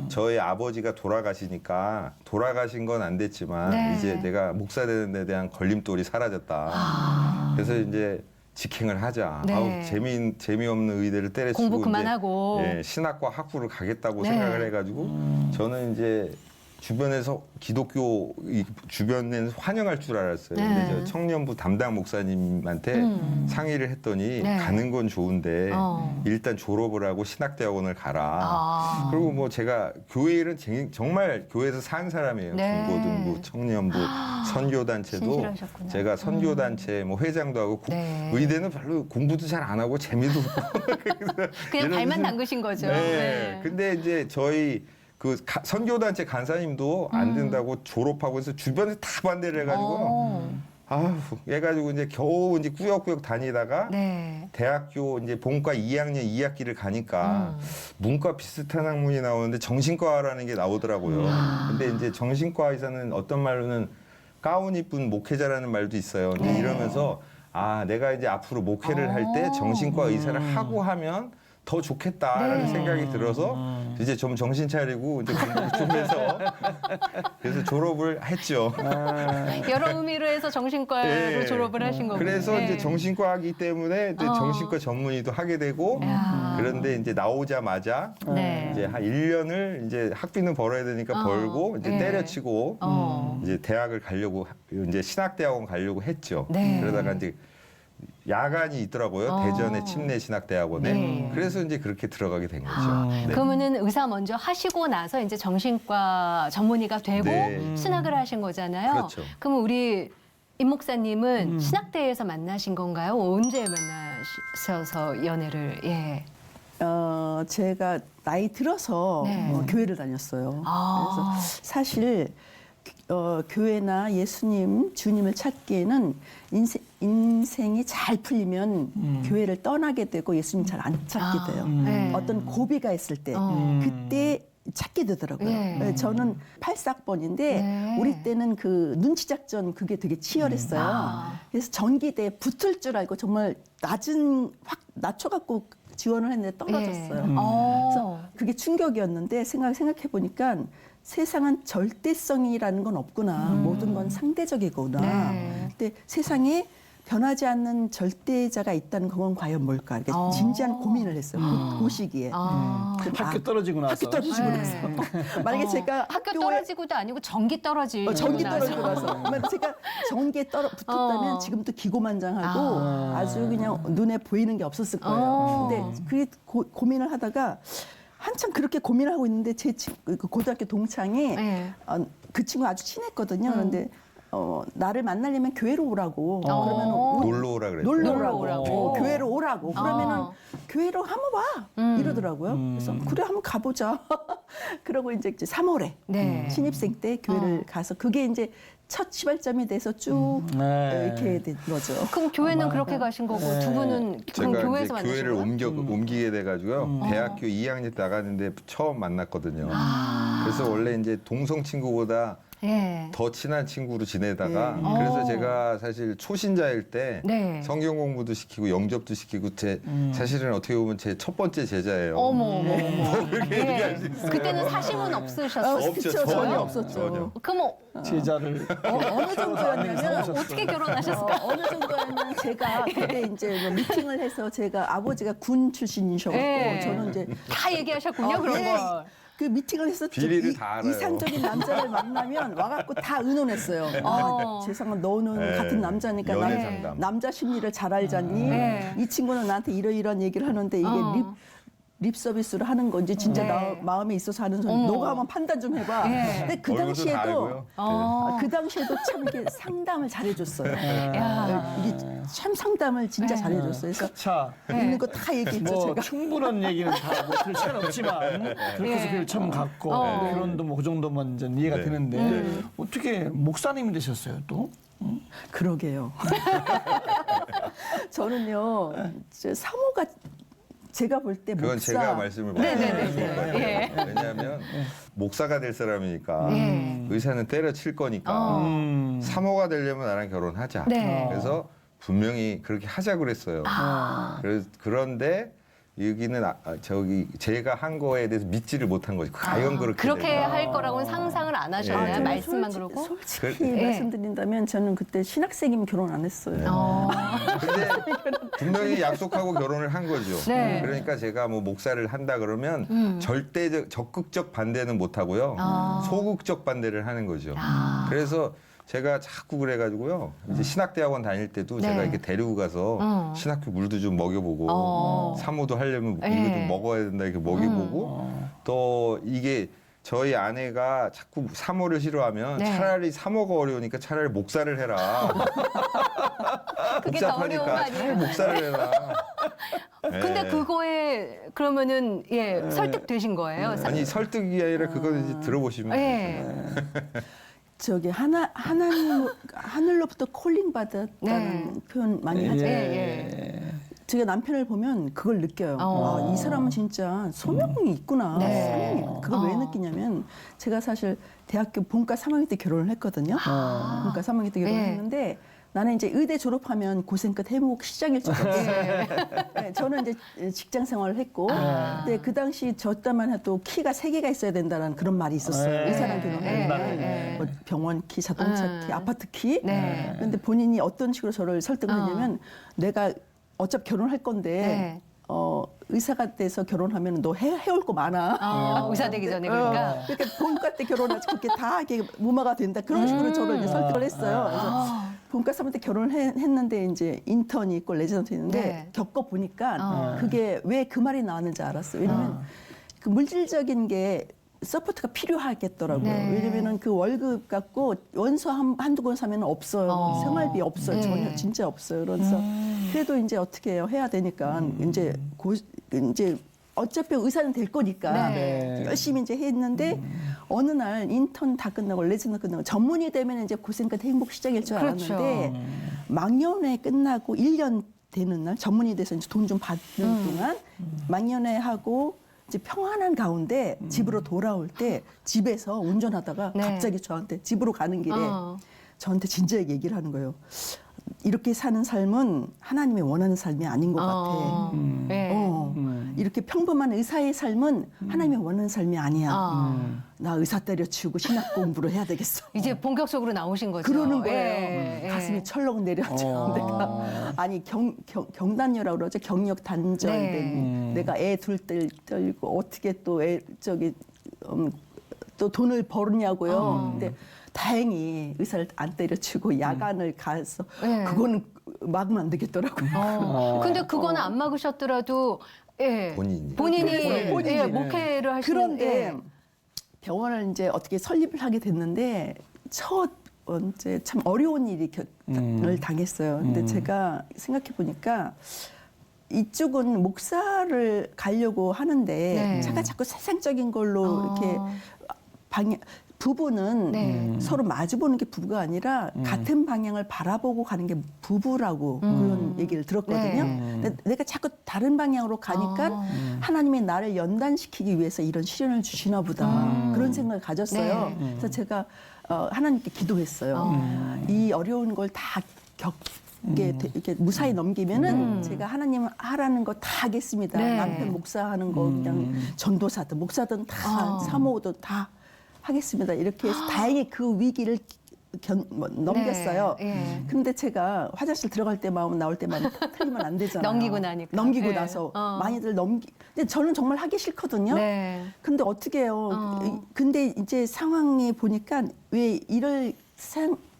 저희 아버지가 돌아가시니까 돌아가신 건 안 됐지만 네. 이제 내가 목사 되는 데 대한 걸림돌이 사라졌다. 그래서 이제 직행을 하자. 네. 아우, 재미없는 의대를 때려치고 공부 이제, 그만하고. 예, 신학과 학부를 가겠다고 네. 생각을 해가지고 저는 이제 주변에서 기독교 주변에는 환영할 줄 알았어요. 네. 근데 저 청년부 담당 목사님한테 상의를 했더니 네. 가는 건 좋은데 일단 졸업을 하고 신학대학원을 가라. 그리고 뭐 제가 교회 일은 정말 교회에서 산 사람이에요. 네. 중고등부, 청년부, 선교단체도 신실하셨구나. 제가 선교단체 뭐 회장도 하고 네. 의대는 별로 공부도 잘 안 하고 재미도 없고 그냥 이런 발만 무슨- 담그신 거죠. 네. 근데 이제 저희 그 선교단체 간사님도 안 된다고 졸업하고 해서 주변에 다 반대를 해가지고 아휴 해가지고 이제 겨우 이제 꾸역꾸역 다니다가 네. 대학교 이제 본과 2학년 2학기를 가니까 문과 비슷한 학문이 나오는데 정신과라는 게 나오더라고요. 근데 이제 정신과 의사는 어떤 말로는 가운 이쁜 목회자라는 말도 있어요. 근데 이러면서 아, 내가 이제 앞으로 목회를 할 때 정신과 의사를 하고 하면 더 좋겠다라는 네. 생각이 들어서 이제 좀 정신 차리고 이제 공부 좀 해서 그래서 졸업을 했죠. 여러 의미로 해서 정신과로 예. 졸업을 하신 거군요. 그래서 예. 이제 정신과이기 때문에 이제 정신과 전문의도 하게 되고 야. 그런데 이제 나오자마자 네. 이제 한 1년을 이제 학비는 벌어야 되니까 벌고 이제 예. 때려치고 이제 대학을 가려고 이제 신학대학원 가려고 했죠. 네. 그러다가 이제 야간이 있더라고요. 대전의 침례 신학대학원에. 네. 그래서 이제 그렇게 들어가게 된 거죠. 네. 그러면은 의사 먼저 하시고 나서 이제 정신과 전문의가 되고 네. 신학을 하신 거잖아요. 그렇죠. 그럼 우리 임 목사님은 신학대에서 만나신 건가요? 언제 만나셔서 연애를? 예. 제가 나이 들어서 네. 교회를 다녔어요. 아. 그래서 사실 교회나 예수님, 주님을 찾기에는 인생이 잘 풀리면 교회를 떠나게 되고 예수님 잘 안 찾게 돼요. 네. 어떤 고비가 있을 때 그때 찾게 되더라고요. 네. 저는 84번인데 네. 우리 때는 그 눈치 작전 그게 되게 치열했어요. 그래서 전기대에 붙을 줄 알고 정말 확 낮춰갖고 지원을 했는데 떨어졌어요. 그래서 그게 충격이었는데 생각해 보니까 세상은 절대성이라는 건 없구나. 모든 건 상대적이구나. 네. 근데 세상에 변하지 않는 절대자가 있다는 건 과연 뭘까? 이렇게 진지한 고민을 했어요. 그 시기에. 학교 떨어지고 나서. 학교 떨어지고 나서. 만약에 제가 학교 학교에 떨어지고도 아니고 전기 떨어지고 전기 나서. 떨어지고 나서. 만약 제가 전기에 붙었다면 지금도 기고만장하고 아주 그냥 눈에 보이는 게 없었을 거예요. 근데 그게 고민을 하다가 한참 그렇게 고민을 하고 있는데 제 그 고등학교 동창이 네. 그 친구 아주 친했거든요. 그런데 나를 만나려면 교회로 오라고. 그러면 놀러 오라 그랬죠. 놀러 놀러 오라고. 오라고. 교회로 오라고. 그러면은 교회로 한번 와. 이러더라고요. 그래서 그래 한번 가보자. 그러고 이제 3월에 네. 신입생 때 교회를 가서 그게 이제 첫 시발점이 돼서 쭉 네. 이렇게 된 거죠. 그럼 교회는 그렇게 가신 거고 두 분은 그럼 제가 교회에서 이제 만나신 교회를 거예요? 옮기게 돼가지고요. 대학교 2학년 때 나가는데 처음 만났거든요. 그래서 원래 이제 동성 친구보다 예. 더 친한 친구로 지내다가 그래서 제가 사실 초신자일 때 네. 성경 공부도 시키고 영접도 시키고 사실은 어떻게 보면 제 첫 번째 제자예요. 어머. 그렇게 얘기할 수 있어요. 그때는 사심은 없으셨어요? 없죠. 그쵸, 전혀 없었죠. 전혀. 그럼 제자를 어느 정도였냐면 어떻게 결혼하셨을까? 어느 정도였냐면 제가 그때 이제 뭐 미팅을 해서 제가 아버지가 군 출신이셔서 네. 저는 이제 다 얘기하셨군요, 그런 예. 걸. 그 미팅을 해서 비리를 다 알아요. 이상적인 남자를 만나면 와갖고 다 의논했어요. 세상은 너는 네. 같은 남자니까 연애 나 상담. 남자 심리를 잘 알잖니. 네. 이 친구는 나한테 이러이러한 얘기를 하는데 이게 립 서비스를 하는 건지 진짜 네. 나 마음에 있어서 하는 소리. 너가 한번 판단 좀 해봐. 네. 근데 그 얼굴도 당시에도 다르고요. 그 당시에도 참 이렇게 상담을 잘해줬어요. 야. 이게 참 상담을 진짜 잘해줬어요. 그래서 자, 있는 거 다 얘기했죠. 뭐 제가. 충분한 얘기는 다뭐들 시간 없지만 그렇게 해서 교회 처음 갔고 결혼도 뭐 그 정도만 이제 이해가 네. 되는데 어떻게 목사님이 되셨어요 또? 그러게요. 저는요, 사모가 제가 볼 때 그건 목사. 제가 말씀을 못 네. 왜냐하면 목사가 될 사람이니까 네. 의사는 때려칠 거니까 사모가 되려면 나랑 결혼하자. 네. 그래서 분명히 그렇게 하자 그랬어요. 그런데 여기는 제가 한 거에 대해서 믿지를 못한 거지. 과연 그렇게 될까? 할 거라고는 상상을 안 하셨나요? 네. 저는 말씀만 그러고? 솔직히 네. 말씀드린다면 저는 그때 신학생이면 결혼 안 했어요. 근데 분명히 약속하고 결혼을 한 거죠. 네. 그러니까 제가 뭐 목사를 한다 그러면 적극적 반대는 못 하고요. 소극적 반대를 하는 거죠. 그래서 제가 자꾸 그래가지고요. 이제 신학대학원 다닐 때도 네. 제가 이렇게 데리고 가서 신학교 물도 좀 먹여보고 사모도 하려면 이거 네. 좀 먹어야 된다 이렇게 먹여보고 또 이게 저희 아내가 자꾸 사모를 싫어하면 네. 차라리 사모가 어려우니까 차라리 목사를 해라. 그게 더 어려운 거 복잡하니까 아니에요? 차라리 목사를 해라. 근데 네. 그거에 그러면은 설득되신 거예요? 아니 설득이 아니라 그거는 이제 들어보시면 예. 저기 하나님 하늘로부터 콜링 받았다는 표현 많이 하죠. 예. 제가 남편을 보면 그걸 느껴요. 아, 이 사람은 진짜 소명이 있구나. 네. 사명이 있구나. 그걸 왜 느끼냐면 제가 사실 대학교 본과 3학년 때 결혼을 했거든요. 본과 3학년 때 결혼을 네. 했는데 나는 이제 의대 졸업하면 고생 끝 행복 시작일 줄 알았어요. 네, 저는 이제 직장 생활을 했고, 근데 그 당시 저 때만 해도 키가 3개가 있어야 된다는 그런 말이 있었어요. 네. 의사랑 결혼하면 네. 뭐 병원 키, 자동차 키, 아파트 키. 네. 그런데 본인이 어떤 식으로 저를 설득을 했냐면 내가 어차피 결혼할 건데 네. 의사가 돼서 결혼하면 너 해올 거 많아. 의사 되기 전에 그러니까. 그러니까 본과 때 결혼하지 그렇게 다 이게 무마가 된다. 그런 식으로 저를 이제 설득을 했어요. 그래서 본과 3년 때 결혼을 했는데 이제 인턴이 있고 레지던트 있는데 네. 겪어보니까 그게 왜 그 말이 나왔는지 알았어요. 왜냐면 그 물질적인 게 서포트가 필요하겠더라고요. 네. 왜냐면은 그 월급 갖고 원서 한두 권 사면 없어요. 생활비 없어요. 네. 전혀 진짜 없어요. 그래서 그래도 이제 어떻게 해요? 해야 되니까 이제 이제 어차피 의사는 될 거니까 네. 열심히 이제 했는데 어느 날 인턴 다 끝나고 레지던트 끝나고 전문의 되면 이제 고생 끝 행복 시작일 줄 그렇죠. 알았는데 막년회 끝나고 1년 되는 날 전문의 돼서 이제 돈 좀 받는 동안 막년회 하고 이제 평안한 가운데 집으로 돌아올 때 집에서 운전하다가 네. 갑자기 저한테 집으로 가는 길에 어. 저한테 진지하게 얘기를 하는 거예요. 이렇게 사는 삶은 하나님이 원하는 삶이 아닌 것 같아. 네. 이렇게 평범한 의사의 삶은 하나님이 원하는 삶이 아니야. 나 의사 때려치우고 신학 공부를 해야 되겠어. 이제 본격적으로 나오신 거죠. 그러는 거예요. 예, 예. 가슴이 철렁 내려앉아. 내가 아니 경단녀라고 그러죠. 경력 단절된 네. 내가 애 둘 때 떨고 어떻게 또 애 또 돈을 버느냐고요. 근데 다행히 의사를 안 때려치고 야간을 가서 네. 그거는 막으면 안 되겠더라고요. 근데 그거는 안 막으셨더라도 예. 본인이 예, 목회를 하시는 그런데 예. 병원을 이제 어떻게 설립을 하게 됐는데 첫 번째 참 어려운 일이 을 당했어요. 근데 제가 생각해 보니까 이쪽은 목사를 가려고 하는데 네. 제가 자꾸 세상적인 걸로 이렇게 부부는 네. 서로 마주보는 게 부부가 아니라 같은 방향을 바라보고 가는 게 부부라고 그런 얘기를 들었거든요. 네. 근데 내가 자꾸 다른 방향으로 가니까 하나님이 나를 연단시키기 위해서 이런 시련을 주시나 보다. 그런 생각을 가졌어요. 네. 그래서 제가 하나님께 기도했어요. 이 어려운 걸 다 이렇게 무사히 넘기면은 제가 하나님 하라는 거 다 하겠습니다. 네. 남편 목사하는 거 그냥 전도사든 목사든 다 사모든 다 하겠습니다. 이렇게 해서 다행히 그 위기를 넘겼어요. 네. 예. 근데 제가 화장실 들어갈 때만 나올 때만 틀리면 안 되잖아요. 넘기고 나니까. 넘기고 네. 나서 많이들 근데 저는 정말 하기 싫거든요. 네. 근데 어떻게 해요? 근데 이제 상황에 보니까 왜 이럴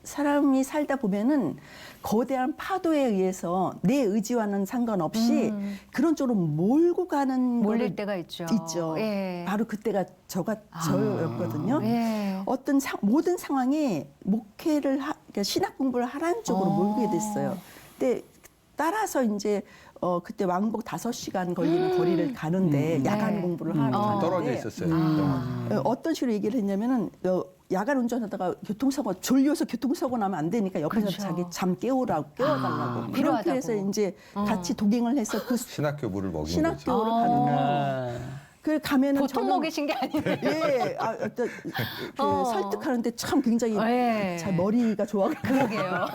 사람이 살다 보면은 거대한 파도에 의해서 내 의지와는 상관없이 그런 쪽으로 몰고 가는 몰릴 거를 때가 있죠. 예. 바로 그때가 저였거든요. 예. 어떤 모든 상황이 목회를 그러니까 신학 공부를 하라는 쪽으로 몰게 됐어요. 근데 따라서 이제 그때 왕복 5시간 걸리는 거리를 가는데 야간 네. 공부를 하러 가는데 떨어져 있었어요. 병원. 어떤 식으로 얘기를 했냐면은 야간 운전하다가 교통사고 졸려서 교통사고 나면 안 되니까 옆에서 그렇죠. 자기 잠 깨우라고 깨워달라고 필요하다고. 그렇게 해서 이제 같이 도갱을 해서 그 신학교부를 먹인 거지. 신학교를 가면 그 가면은 보통 먹이신 게 아니에요. 예, 어떤 설득하는데 참 굉장히 예. 잘 머리가 좋아가지고 그러게요.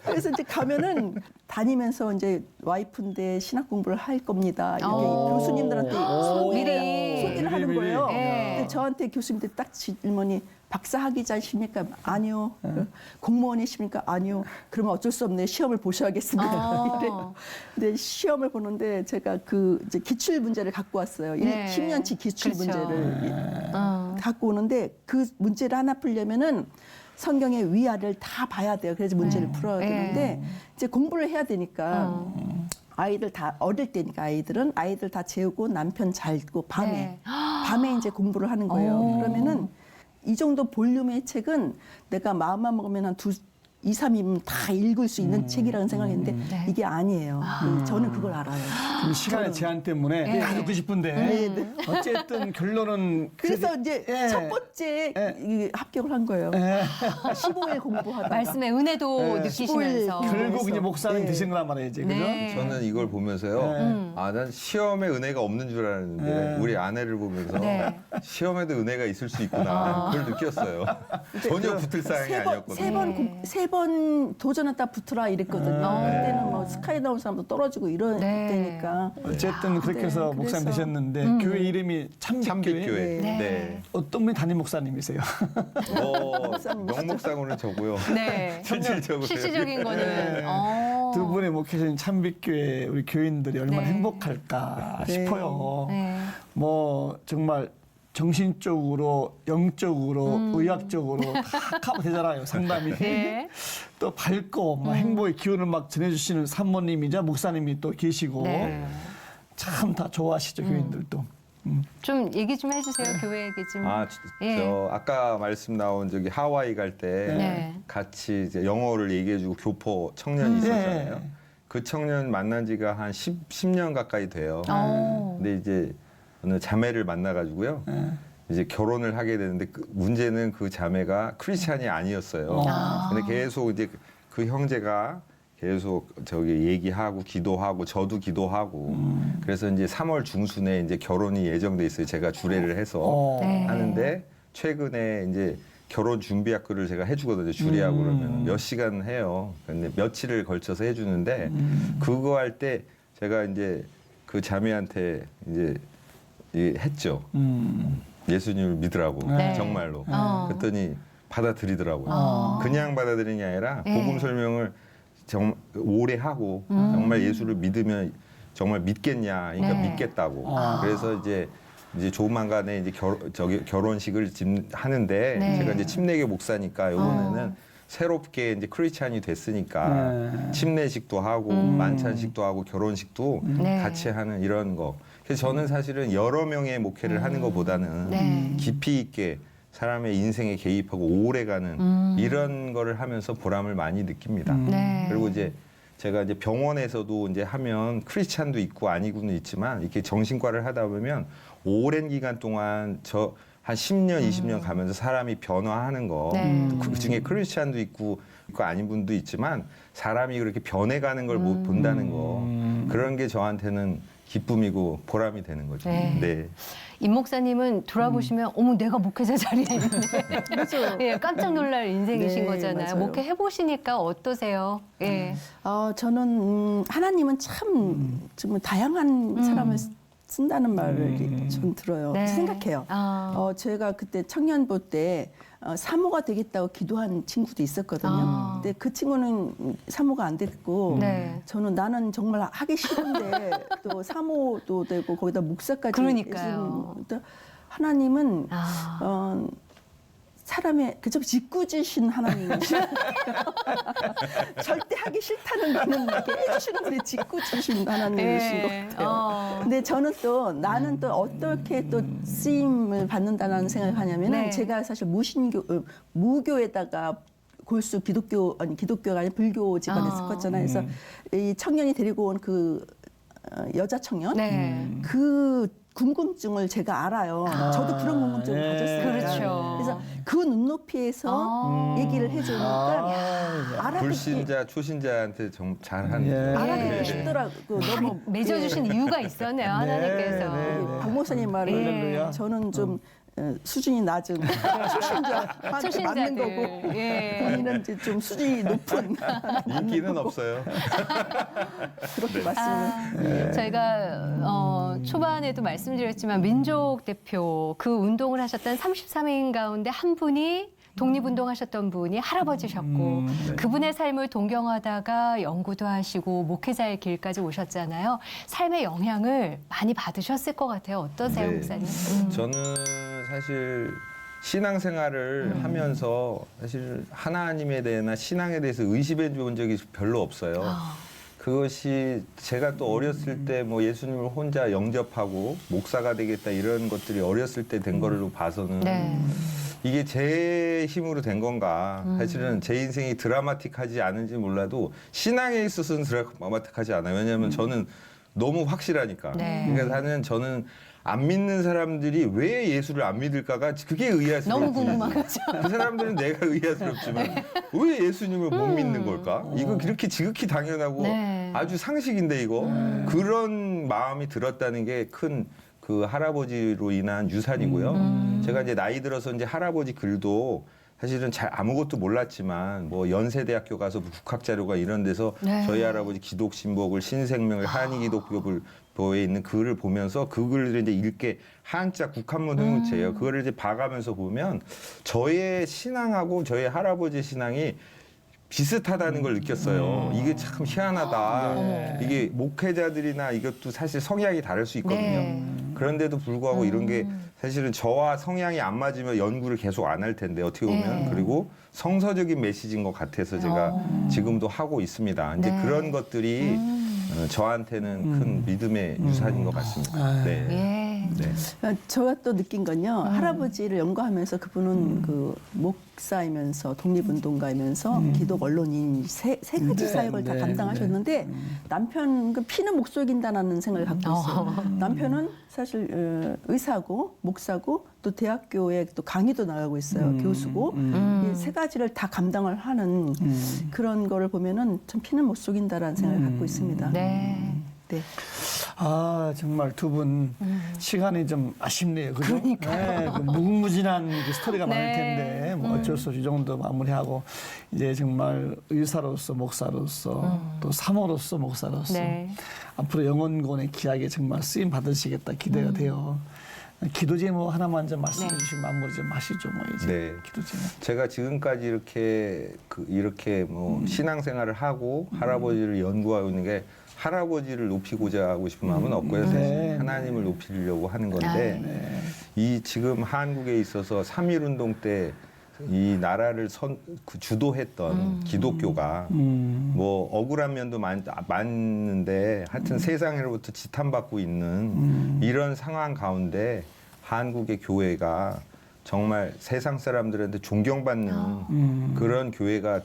그래서 이제 가면은 다니면서 이제 와이프인데 신학 공부를 할 겁니다. 이렇게 교수님들한테 미리. 소개를 하는 거예요. 예. 근데 저한테 교수님들 딱 질문이 박사 학위자십니까? 아니요. 공무원이십니까? 아니요. 그러면 어쩔 수 없네. 시험을 보셔야겠습니다. 이래요. 근데 시험을 보는데 제가 그 이제 기출 문제를 갖고 왔어요. 네. 10년치 기출 그렇죠. 문제를 갖고 오는데 그 문제를 하나 풀려면은 성경의 위아래를 다 봐야 돼요. 그래서 문제를 풀어야 되는데 이제 공부를 해야 되니까 아이들 다 어릴 때니까 아이들 다 재우고 남편 자고 밤에 이제 공부를 하는 거예요. 그러면은 이 정도 볼륨의 책은 내가 마음만 먹으면 한 2, 3이면 다 읽을 수 있는 책이라는 생각했는데 네. 이게 아니에요. 저는 그걸 알아요. 그 시간의 제한 때문에 다 듣고 싶은데 어쨌든 결론은 그래서 이제 예. 첫 번째 이 합격을 한 거예요. 15일 공부하다가. 말씀의 은혜도 네. 느끼시면서. 결국 이제 목사님 네. 되신 거란 말이지, 그죠? 네. 저는 이걸 보면서요. 아, 난 시험에 은혜가 없는 줄 알았는데 네. 우리 아내를 보면서 네. 시험에도 은혜가 있을 수 있구나. 그걸 느꼈어요. 전혀 붙을 상황이 아니었거든요. 세 번 도전했다 붙으라 이랬거든요. 그때는 뭐 스카이 나온 사람도 떨어지고 이런 네. 때니까. 어쨌든 그렇게 해서 네, 목사님 그래서- 되셨는데 교회 이름이 참빛교회. 참빛교회. 네. 네. 어떤 분이 담임 목사님이세요? 명목상으로는 저고요. 네. 실질적으로 실질적인 거는. 네. 어. 두 분의 목회자인 참빛교회 우리 교인들이 얼마나 네. 행복할까 네. 싶어요. 네. 뭐 정말 정신적으로, 영적으로, 의학적으로 다 커버되잖아요, 상담이. 네. 또 밝고 막 행복의 기운을 막 전해주시는 산모님이자 목사님이 또 계시고 네. 참 다 좋아하시죠, 교인들도. 좀 얘기 좀 해주세요. 교회 얘기 좀. 아, 예. 저 아까 말씀 나온 저기 하와이 갈 때 네. 같이 이제 영어를 얘기해주고 교포 청년이 있었잖아요. 네. 그 청년 만난 지가 한 10년 가까이 돼요. 어. 근데 이제 어느 자매를 만나가지고요. 이제 결혼을 하게 되는데 문제는 그 자매가 크리스찬이 아니었어요. 근데 계속 이제 그 형제가 계속 저기 얘기하고 기도하고 저도 기도하고 그래서 이제 3월 중순에 이제 결혼이 예정돼 있어요. 제가 주례를 해서 네. 하는데 최근에 이제 결혼 준비 학교를 제가 해주거든요. 주례하고 그러면 몇 시간 해요. 근데 며칠을 걸쳐서 해주는데 그거 할 때 제가 이제 그 자매한테 이제 했죠. 예수님을 믿으라고 네. 정말로. 그랬더니 받아들이더라고요. 그냥 받아들이는 게 아니라 네. 복음 설명을 오래 하고 정말 예수를 믿으면 정말 믿겠냐, 그러니까 네. 믿겠다고. 그래서 이제 조만간에 이제 결혼식을 하는데 네. 제가 이제 침례교 목사니까 이번에는 새롭게 이제 크리스찬이 됐으니까 네. 침례식도 하고 만찬식도 하고 결혼식도 네. 같이 하는 이런 거. 그래서 저는 사실은 여러 명의 목회를 하는 것보다는 네. 깊이 있게 사람의 인생에 개입하고 오래가는 이런 거를 하면서 보람을 많이 느낍니다. 네. 그리고 이제 제가 이제 병원에서도 이제 하면 크리스찬도 있고 아니고는 있지만 이렇게 정신과를 하다 보면 오랜 기간 동안 한 10년, 20년 가면서 사람이 변화하는 거. 네. 그 중에 크리스찬도 있고 아닌 분도 있지만 사람이 그렇게 변해가는 걸 못 본다는 거. 그런 게 저한테는 기쁨이고 보람이 되는 거죠. 네. 네. 임 목사님은 돌아보시면 어머 내가 목회자 자리에 있는데 그렇죠. 예, 깜짝 놀랄 인생이신 네, 거잖아요. 맞아요. 목회 해보시니까 어떠세요? 예. 저는 하나님은 참 정말 다양한 사람을 쓴다는 말을 전 들어요. 네. 생각해요. 제가 그때 청년부 때 사모가 되겠다고 기도한 친구도 있었거든요. 근데 그 친구는 사모가 안 됐고 네. 저는 나는 정말 하기 싫은데 또 사모도 되고 거기다 목사까지 그러니까요. 했으면 하나님은 아. 사람의 그저 짓궂으신 하나님이시죠. 절대 하기 싫다는 거는 이렇게 해주시는 분이 짓궂으신 하나님이신 것 네. 같아요. 근데 저는 또 나는 또 어떻게 또 쓰임을 받는다는 생각을 하냐면은 네. 제가 사실 무교에다가 골수 기독교가 아니 불교 집안에서 컸잖아요. 그래서 이 청년이 데리고 온 그 여자 청년 네. 그 궁금증을 제가 알아요. 저도 그런 궁금증을 네. 가졌으니까. 그렇죠. 그래서 그 눈높이에서 얘기를 해주니까 알아듣기 불신자, 초신자한테 좀 잘하는. 예. 알아듣기 네. 쉽더라고. 너무 맺어주신 이유가 있었네요, 하나님께서. 네. 박 목사님 말을 할렐루야. 저는 좀 수준이 낮은 초신자한테 맞는 거고 예. 본인은 이제 좀 수준이 높은 인기는 없어요. 그렇게 말씀을 저희가 초반에도 말씀드렸지만 민족 대표 그 운동을 하셨던 33인 가운데 한 분이 독립운동하셨던 분이 할아버지셨고 그분의 삶을 동경하다가 연구도 하시고 목회자의 길까지 오셨잖아요. 삶의 영향을 많이 받으셨을 것 같아요. 어떠세요, 네. 목사님? 저는 사실 신앙생활을 하면서 사실 하나님에 대해나 신앙에 대해서 의심해 본 적이 별로 없어요. 그것이 제가 또 어렸을 때 뭐 예수님을 혼자 영접하고 목사가 되겠다 이런 것들이 어렸을 때 된 걸로 봐서는 네. 이게 제 힘으로 된 건가? 사실은 제 인생이 드라마틱하지 않은지 몰라도 신앙에 있어서는 드라마틱하지 않아요. 왜냐하면 저는 너무 확실하니까. 네. 그러니까 저는 안 믿는 사람들이 왜 예수를 안 믿을까가 그게 의아스럽죠. 너무 궁금한 거죠. 그 사람들은 내가 의아스럽지만 왜 예수님을 못 믿는 걸까? 이거 그렇게 지극히 당연하고 네. 아주 상식인데 이거 그런 마음이 들었다는 게 큰 그 할아버지로 인한 유산이고요. 제가 이제 나이 들어서 이제 할아버지 글도 사실은 잘 아무것도 몰랐지만 뭐 연세대학교 가서 국학 자료가 이런 데서 네. 저희 할아버지 기독신복을 신생명을 한의기독교에 있는 글을 보면서 그 글을 이제 읽게 한자 국한문 흥문체예요. 그거를 이제 봐가면서 보면 저의 신앙하고 저희 할아버지의 신앙이 비슷하다는 걸 느꼈어요. 이게 참 희한하다. 이게 목회자들이나 이것도 사실 성향이 다를 수 있거든요. 네. 그런데도 불구하고 이런 게 사실은 저와 성향이 안 맞으면 연구를 계속 안 할 텐데 어떻게 보면 네. 그리고 성서적인 메시지인 것 같아서 제가 지금도 하고 있습니다. 이제 네. 그런 것들이 저한테는 큰 믿음의 유산인 것 같습니다. 네. 예. 네. 제가 또 느낀 건요. 할아버지를 연구하면서 그분은 그 목사이면서 독립운동가이면서 기독 언론인 세 가지 네, 사역을 다 네, 담당하셨는데 남편 그 피는 목소리긴다라는 생각을 갖고 있어요. 남편은 사실 의사고 목사고 또 대학교에 또 강의도 나가고 있어요. 교수고 이 세 가지를 다 감당을 하는 그런 거를 보면은 참 피는 못 속인다라는 생각을 갖고 있습니다. 네. 네. 아 정말 두 분 시간이 좀 아쉽네요. 그죠? 네, 그 무궁무진한 그 스토리가 많을 네. 텐데 뭐 어쩔 수 없이 이 정도 마무리하고 이제 정말 의사로서 목사로서 또 사모로서 목사로서 네. 앞으로 영혼권의 기약에 정말 쓰임 받으시겠다 기대가 돼요. 기도 제목 하나만 좀 말씀해 네. 주시면 마무리 좀 하시죠, 뭐 이제. 네. 기도 제목. 제가 지금까지 이렇게 뭐 신앙생활을 하고 할아버지를 연구하고 있는 게 할아버지를 높이고자 하고 싶은 마음은 없고요. 사실 네. 하나님을 높이려고 하는 건데 네. 이 지금 한국에 있어서 3.1운동 때 이 나라를 주도했던 기독교가 뭐 억울한 면도 많은데 하여튼 세상으로부터 지탄받고 있는 이런 상황 가운데 한국의 교회가 정말 세상 사람들한테 존경받는 그런 교회가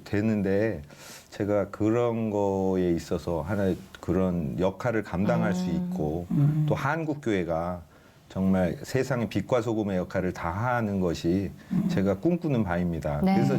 되는데 제가 그런 거에 있어서 하나의 그런 역할을 감당할 수 있고 또 한국 교회가 정말 세상의 빛과 소금의 역할을 다하는 것이 제가 꿈꾸는 바입니다. 네. 그래서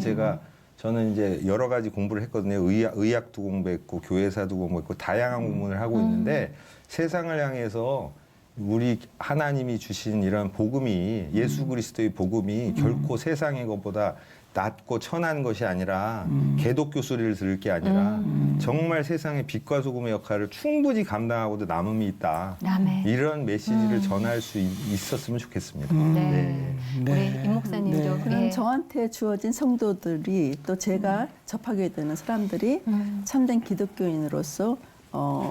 저는 이제 여러 가지 공부를 했거든요. 의학도 공부했고 교회사도 공부했고 다양한 공부를 하고 있는데 세상을 향해서 우리 하나님이 주신 이런 복음이 예수 그리스도의 복음이 결코 세상의 것보다 낮고 천한 것이 아니라 개독교 소리를 들을 게 아니라 정말 세상의 빛과 소금의 역할을 충분히 감당하고도 남음이 있다. 아멘. 이런 메시지를 전할 수 있었으면 좋겠습니다. 네. 네. 우리 임 목사님도 그럼 예. 저한테 주어진 성도들이 또 제가 접하게 되는 사람들이 참된 기독교인으로서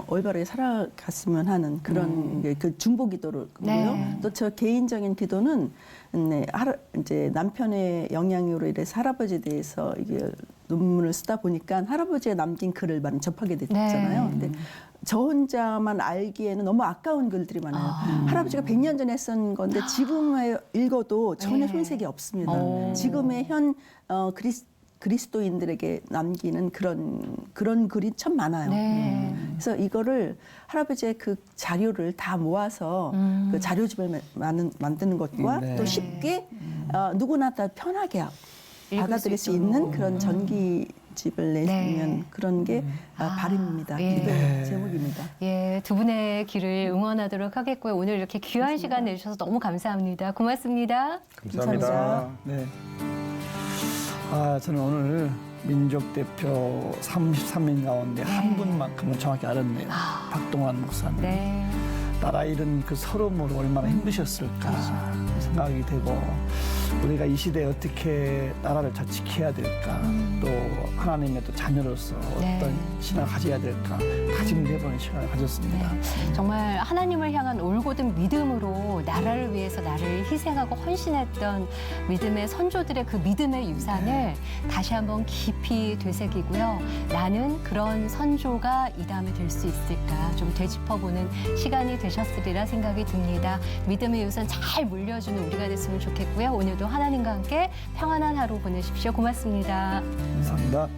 올바르게 살아갔으면 하는 그런 그 중보 기도를 고요. 네. 또 저 개인적인 기도는 이제 남편의 영향으로 이래서 할아버지에 대해서 이게 논문을 쓰다 보니까 할아버지가 남긴 글을 많이 접하게 됐잖아요. 네. 근데 저 혼자만 알기에는 너무 아까운 글들이 많아요. 할아버지가 100년 전에 쓴 건데 지금 읽어도 전혀 네. 손색이 없습니다. 오. 지금의 현 그리스도인들에게 남기는 그런 글이 참 많아요. 네. 그래서 이거를 할아버지의 그 자료를 다 모아서 그 자료집을 만드는 것과 네. 또 쉽게 누구나 다 편하게 읽을 받아들일 수 수 있도록. 있는 그런 전기집을 내면 네. 그런 게 바람입니다. 예. 기도 네. 제목입니다. 예, 두 분의 길을 응원하도록 하겠고요. 오늘 이렇게 귀한 시간 내주셔서 너무 감사합니다. 고맙습니다. 감사합니다. 네. 아, 저는 오늘 민족 대표 33명 가운데 한 분만큼은 정확히 알았네요. 박동환 목사님. 네. 나라 잃은 그 서름으로 얼마나 힘드셨을까 생각이 되고 우리가 이 시대에 어떻게 나라를 잘 지켜야 될까 또 하나님의 또 자녀로서 네. 어떤 신앙을 가져야 될까 다짐해보는 시간을 가졌습니다. 정말 하나님을 향한 올곧은 믿음으로 나라를 위해서 나를 희생하고 헌신했던 믿음의 선조들의 그 믿음의 유산을 다시 한번 깊이 되새기고요. 나는 그런 선조가 이 다음에 될 수 있을까 좀 되짚어보는 시간이 되셨으리라 생각이 듭니다. 믿음의 유산 잘 물려주는 우리가 됐으면 좋겠고요. 오늘 오늘도 하나님과 함께 평안한 하루 보내십시오. 고맙습니다. 감사합니다.